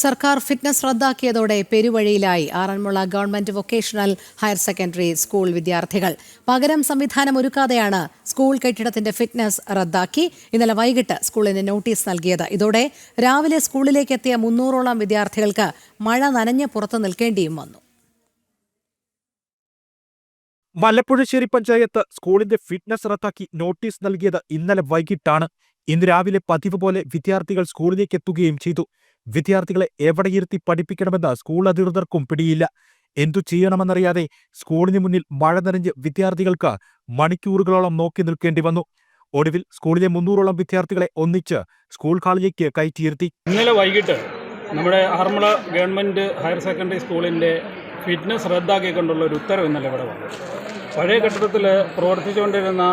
സർക്കാർ ഫിറ്റ്നസ് റദ്ദാക്കിയതോടെ പെരുവഴിയിലായി Aranmula government vocational higher secondary school വിദ്യാർത്ഥികൾ. പകരം സംവിധാനം ഒരുക്കാതെയാണ് സ്കൂൾ കെട്ടിടത്തിന്റെ ഫിറ്റ്നസ് റദ്ദാക്കി ഇന്നലെ വൈകിട്ട് സ്കൂളിന് നോട്ടീസ് നൽകിയത്. ഇതോടെ രാവിലെ സ്കൂളിലേക്ക് എത്തിയ 300ഓളം വിദ്യാർത്ഥികൾക്ക് മഴ നനഞ്ഞ് പുറത്തു നിൽക്കേണ്ടിയും വന്നു. മലപ്പുഴശ്ശേരി പഞ്ചായത്ത് സ്കൂളിന്റെ ഫിറ്റ്നസ് റദ്ദാക്കി നോട്ടീസ് നൽകിയത് ഇന്നലെ വൈകിട്ടാണ്. ഇന്ന് രാവിലെ പതിവ് പോലെ വിദ്യാർത്ഥികൾ സ്കൂളിലേക്ക് എത്തുകയും ചെയ്തു. വിദ്യാർത്ഥികളെ എവിടെയിരുത്തി പഠിപ്പിക്കണമെന്ന് സ്കൂൾ അധികൃതർക്കും പിടിയില്ല. എന്തു ചെയ്യണമെന്നറിയാതെ സ്കൂളിന് മുന്നിൽ മഴ നനഞ്ഞ് വിദ്യാർത്ഥികൾക്ക് മണിക്കൂറുകളോളം നോക്കി നിൽക്കേണ്ടി വന്നു. ഒടുവിൽ സ്കൂളിലെ 300ഓളം വിദ്യാർത്ഥികളെ ഒന്നിച്ച് സ്കൂൾ ഹാളിലേക്ക് കയറ്റിയിരുത്തി. ഇന്നലെ വൈകിട്ട് നമ്മുടെ ആറന്മുള ഗവൺമെൻറ് ഹയർ സെക്കൻഡറി സ്കൂളിൻ്റെ ഫിറ്റ്നസ് റദ്ദാക്കിക്കൊണ്ടുള്ള ഒരു ഉത്തരവ് ഇന്നലെ ഇവിടെ വന്നു. പഴയ കെട്ടിടത്തിൽ പ്രവർത്തിച്ചുകൊണ്ടിരുന്ന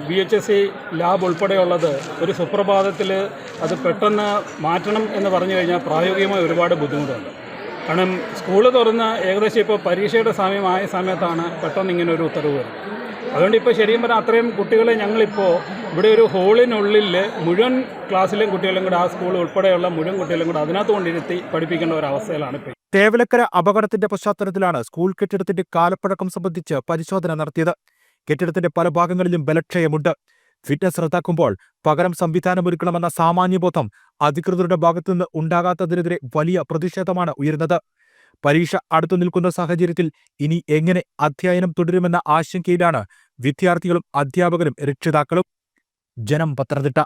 VHSE ലാബ് ഉൾപ്പെടെയുള്ളത് ഒരു സുപ്രഭാതത്തിൽ അത് പെട്ടെന്ന് മാറ്റണം എന്ന് പറഞ്ഞു കഴിഞ്ഞാൽ പ്രായോഗികമായി ഒരുപാട് ബുദ്ധിമുട്ടുണ്ട്. കാരണം സ്കൂൾ തുറന്ന് ഏകദേശം ഇപ്പോൾ പരീക്ഷയുടെ സമയമായ സമയത്താണ് പെട്ടെന്ന് ഇങ്ങനെ ഒരു ഉത്തരവ് വരുന്നത്. അതുകൊണ്ട് ഇപ്പോൾ ശരിക്കും പറഞ്ഞാൽ അത്രയും കുട്ടികളെ ഞങ്ങളിപ്പോൾ ഇവിടെ ഒരു ഹോളിനുള്ളിൽ മുഴുവൻ ക്ലാസ്സിലെയും കുട്ടികളും കൂടെ ആ സ്കൂൾ ഉൾപ്പെടെയുള്ള മുഴുവൻ കുട്ടികളും കൂടെ അതിനകത്ത് കൊണ്ടിരുത്തി പഠിപ്പിക്കേണ്ട ഒരു അവസ്ഥയിലാണ് ഇപ്പോൾ. തേവലക്കര അപകടത്തിന്റെ പശ്ചാത്തലത്തിലാണ് സ്കൂൾ കെട്ടിടത്തിന്റെ കാലപ്പഴക്കം സംബന്ധിച്ച് പരിശോധന നടത്തിയത്. കെട്ടിടത്തിന്റെ പല ഭാഗങ്ങളിലും ബലക്ഷയമുണ്ട്. ഫിറ്റ്നസ് റദ്ദാക്കുമ്പോൾ പകരം സംവിധാനമൊരുക്കണമെന്ന സാമാന്യബോധം അധികൃതരുടെ ഭാഗത്തുനിന്ന് ഉണ്ടാകാത്തതിനെതിരെ വലിയ പ്രതിഷേധമാണ് ഉയരുന്നത്. പരീക്ഷ അടുത്തു നിൽക്കുന്ന സാഹചര്യത്തിൽ ഇനി എങ്ങനെ അധ്യയനം തുടരുമെന്ന ആശങ്കയിലാണ് വിദ്യാർത്ഥികളും അധ്യാപകരും രക്ഷിതാക്കളും. ജനം, പത്തനംതിട്ട.